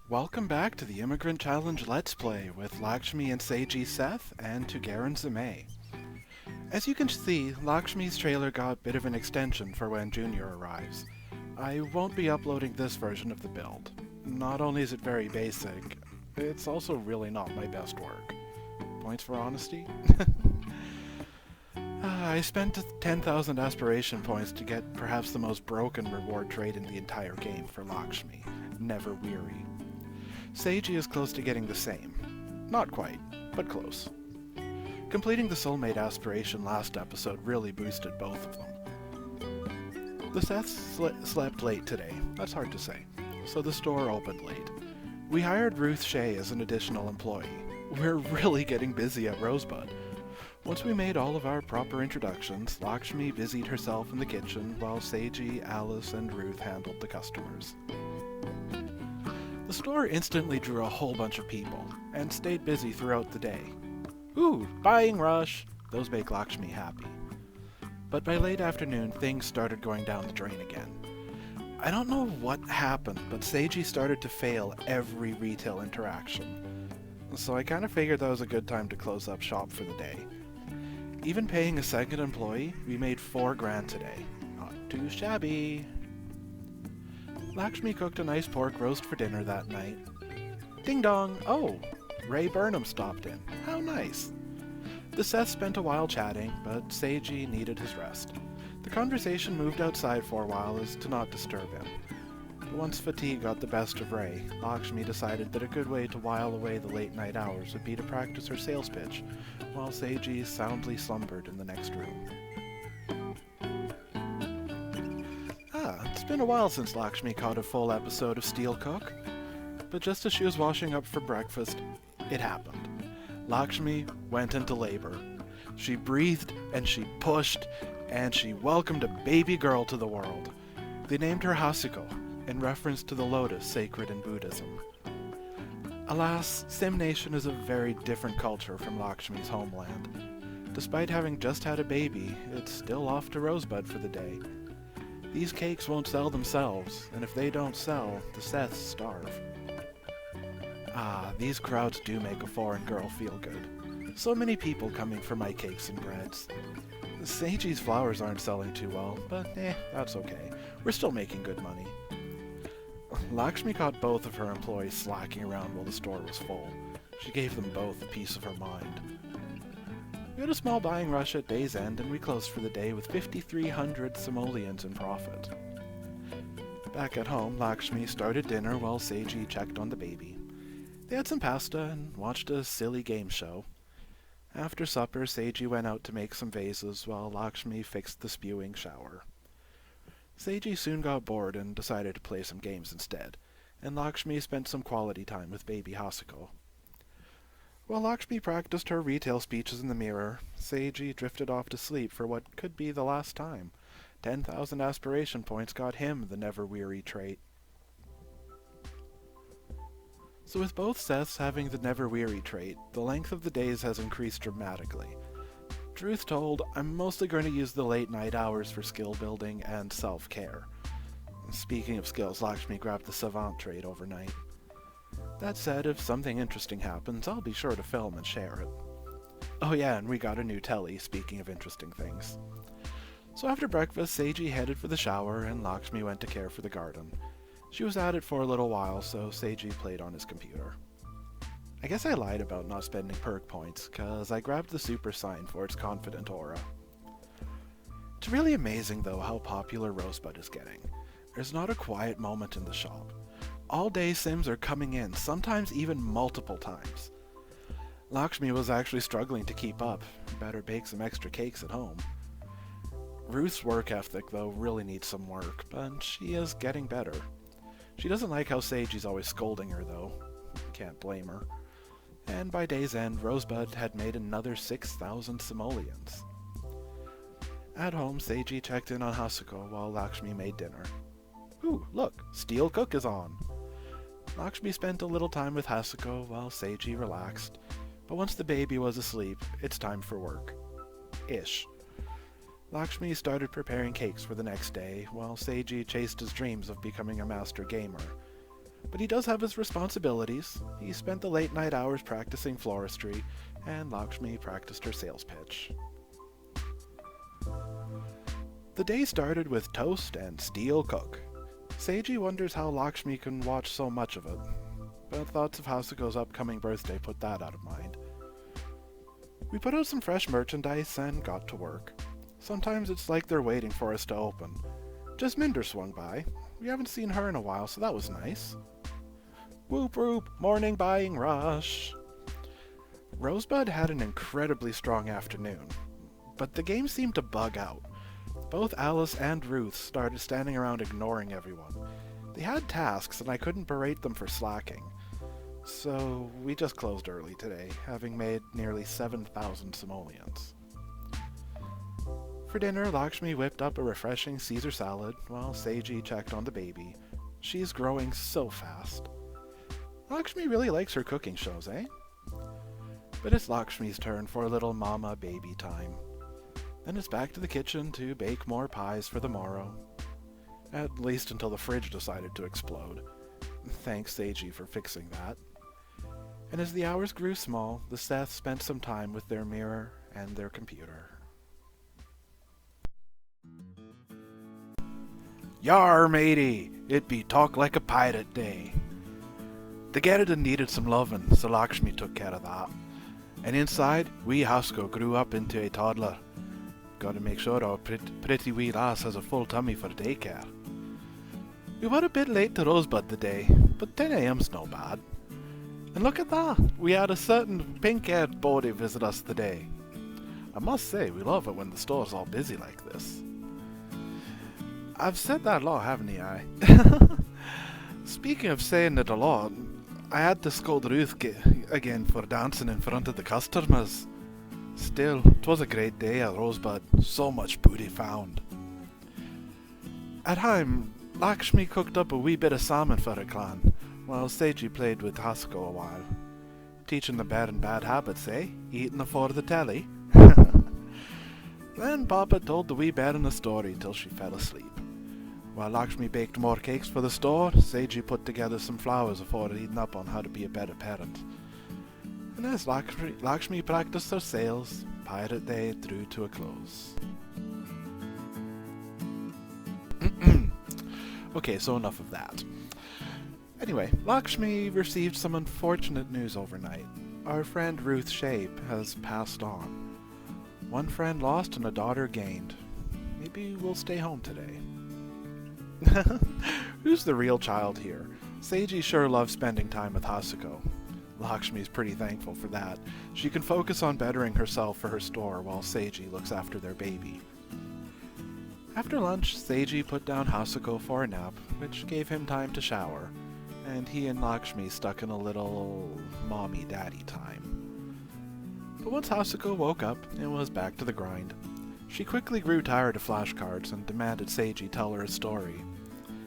Welcome back to the Immigrant Challenge Let's Play with Lakshmi and Seiji Seth and Tugaran Zame. As you can see, Lakshmi's trailer got a bit of an extension for when Junior arrives. I won't be uploading this version of the build. Not only is it very basic, it's also really not my best work. Points for honesty? I spent 10,000 aspiration points to get perhaps the most broken reward trait in the entire game for Lakshmi, Never Weary. Seiji is close to getting the same. Not quite, but close. Completing the soulmate aspiration last episode really boosted both of them. The Seths slept late today, that's hard to say, so the store opened late. We hired Ruth Shea as an additional employee. We're really getting busy at Rosebud. Once we made all of our proper introductions, Lakshmi busied herself in the kitchen while Seiji, Alice, and Ruth handled the customers. The store instantly drew a whole bunch of people, and stayed busy throughout the day. Ooh, buying rush! Those make Lakshmi happy. But by late afternoon, things started going down the drain again. I don't know what happened, but Seiji started to fail every retail interaction. So I kinda figured that was a good time to close up shop for the day. Even paying a second employee, we made $4,000 today. Not too shabby. Lakshmi cooked a nice pork roast for dinner that night. Ding dong! Oh! Ray Burnham stopped in. How nice! The Seths spent a while chatting, but Seiji needed his rest. The conversation moved outside for a while as to not disturb him. But once fatigue got the best of Ray, Lakshmi decided that a good way to while away the late night hours would be to practice her sales pitch, while Seiji soundly slumbered in the next room. It's been a while since Lakshmi caught a full episode of Steel Cook. But just as she was washing up for breakfast, it happened. Lakshmi went into labor. She breathed, and she pushed, and she welcomed a baby girl to the world. They named her Hasuko, in reference to the lotus sacred in Buddhism. Alas, Sim Nation is a very different culture from Lakshmi's homeland. Despite having just had a baby, it's still off to Rosebud for the day. These cakes won't sell themselves, and if they don't sell, the Seths starve. These crowds do make a foreign girl feel good. So many people coming for my cakes and breads. Seiji's flowers aren't selling too well, but that's okay. We're still making good money. Lakshmi caught both of her employees slacking around while the store was full. She gave them both a piece of her mind. We had a small buying rush at day's end, and we closed for the day with 5,300 simoleons in profit. Back at home, Lakshmi started dinner while Seiji checked on the baby. They had some pasta and watched a silly game show. After supper, Seiji went out to make some vases while Lakshmi fixed the spewing shower. Seiji soon got bored and decided to play some games instead, and Lakshmi spent some quality time with baby Hasuko. While Lakshmi practiced her retail speeches in the mirror, Seiji drifted off to sleep for what could be the last time. 10,000 aspiration points got him the Never Weary trait. So with both Seths having the Never Weary trait, the length of the days has increased dramatically. Truth told, I'm mostly going to use the late night hours for skill building and self-care. Speaking of skills, Lakshmi grabbed the Savant trait overnight. That said, if something interesting happens, I'll be sure to film and share it. Oh yeah, and we got a new telly, speaking of interesting things. So after breakfast, Seiji headed for the shower, and Lakshmi went to care for the garden. She was at it for a little while, so Seiji played on his computer. I guess I lied about not spending perk points, cause I grabbed the super sign for its confident aura. It's really amazing though how popular Rosebud is getting. There's not a quiet moment in the shop. All day Sims are coming in, sometimes even multiple times. Lakshmi was actually struggling to keep up. Better bake some extra cakes at home. Ruth's work ethic though really needs some work, but she is getting better. She doesn't like how Seiji's always scolding her though. Can't blame her. And by day's end, Rosebud had made another 6,000 simoleons. At home, Seiji checked in on Hasuko while Lakshmi made dinner. Ooh, look, Steel Cook is on! Lakshmi spent a little time with Hasuko while Seiji relaxed, but once the baby was asleep, it's time for work. Ish. Lakshmi started preparing cakes for the next day, while Seiji chased his dreams of becoming a master gamer. But he does have his responsibilities. He spent the late night hours practicing floristry, and Lakshmi practiced her sales pitch. The day started with toast and steel cook. Seiji wonders how Lakshmi can watch so much of it, but thoughts of Hasuko's upcoming birthday put that out of mind. We put out some fresh merchandise and got to work. Sometimes it's like they're waiting for us to open. Just Minder swung by. We haven't seen her in a while, so that was nice. Whoop whoop, morning buying rush. Rosebud had an incredibly strong afternoon, but the game seemed to bug out. Both Alice and Ruth started standing around ignoring everyone. They had tasks, and I couldn't berate them for slacking. So we just closed early today, having made nearly 7,000 simoleons. For dinner, Lakshmi whipped up a refreshing Caesar salad, while Seiji checked on the baby. She's growing so fast. Lakshmi really likes her cooking shows, eh? But it's Lakshmi's turn for a little mama baby time. Then it's back to the kitchen to bake more pies for the morrow. At least until the fridge decided to explode. Thanks, Seiji, for fixing that. And as the hours grew small, the Seths spent some time with their mirror and their computer. Yar, matey! It be talk like a pirate day. The Garrison needed some lovin', so Lakshmi took care of that. And inside, wee Hasuko grew up into a toddler. Gotta make sure our pretty wee lass has a full tummy for daycare. We were a bit late to Rosebud today, but 10 a.m.'s no bad. And look at that! We had a certain pink-haired body visit us today. I must say, we love it when the store's all busy like this. I've said that a lot, haven't I? Speaking of saying it a lot, I had to scold Ruth again for dancing in front of the customers. Still, 'twas a great day at Rosebud. So much booty found. At home, Lakshmi cooked up a wee bit of salmon for her clan, while Seiji played with Hasuko a while. Teaching the bad habits, eh? Eating afore the telly? Then Papa told the wee baron a story till she fell asleep. While Lakshmi baked more cakes for the store, Seiji put together some flowers afore reading up on how to be a better parent. And as Lakshmi practiced her sales, Pirate Day drew to a close. Okay, so enough of that. Anyway, Lakshmi received some unfortunate news overnight. Our friend Ruth Shape has passed on. One friend lost and a daughter gained. Maybe we'll stay home today. Who's the real child here? Seiji sure loves spending time with Hasuko. Lakshmi's pretty thankful for that. She can focus on bettering herself for her store while Seiji looks after their baby. After lunch, Seiji put down Hasuko for a nap, which gave him time to shower, and he and Lakshmi stuck in a little mommy-daddy time. But once Hasuko woke up, it was back to the grind. She quickly grew tired of flashcards and demanded Seiji tell her a story.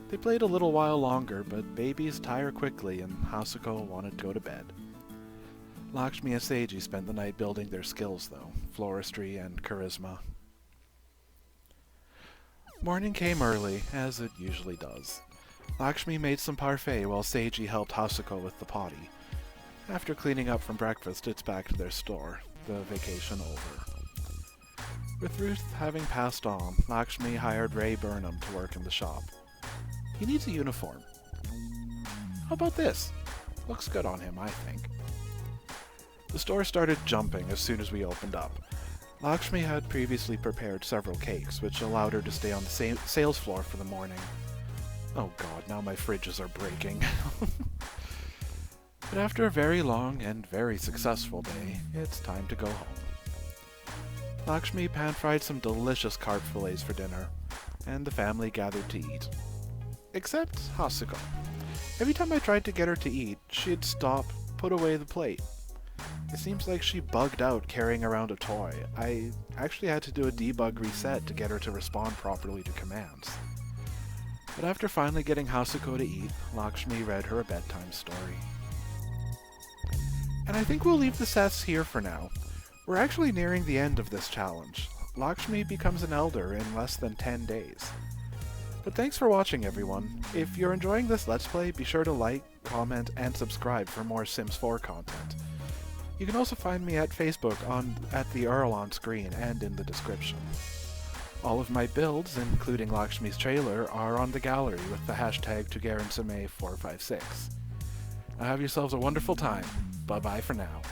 They played a little while longer, but babies tire quickly and Hasuko wanted to go to bed. Lakshmi and Seiji spent the night building their skills, though, floristry and charisma. Morning came early, as it usually does. Lakshmi made some parfait while Seiji helped Hasuko with the potty. After cleaning up from breakfast, it's back to their store, the vacation over. With Ruth having passed on, Lakshmi hired Ray Burnham to work in the shop. He needs a uniform. How about this? Looks good on him, I think. The store started jumping as soon as we opened up. Lakshmi had previously prepared several cakes, which allowed her to stay on the sales floor for the morning. Oh god, now my fridges are breaking. But after a very long and very successful day, it's time to go home. Lakshmi pan-fried some delicious carp fillets for dinner, and the family gathered to eat. Except Hasuko. Every time I tried to get her to eat, she'd stop, put away the plate. It seems like she bugged out carrying around a toy. I actually had to do a debug reset to get her to respond properly to commands. But after finally getting Hasuko to eat, Lakshmi read her a bedtime story. And I think we'll leave the Seths here for now. We're actually nearing the end of this challenge. Lakshmi becomes an elder in less than 10 days. But thanks for watching, everyone. If you're enjoying this Let's Play, be sure to like, comment, and subscribe for more Sims 4 content. You can also find me at Facebook at the Earl on screen and in the description. All of my builds, including Lakshmi's trailer, are on the gallery with the hashtag #ToGarenSame456. Now have yourselves a wonderful time. Bye-bye for now.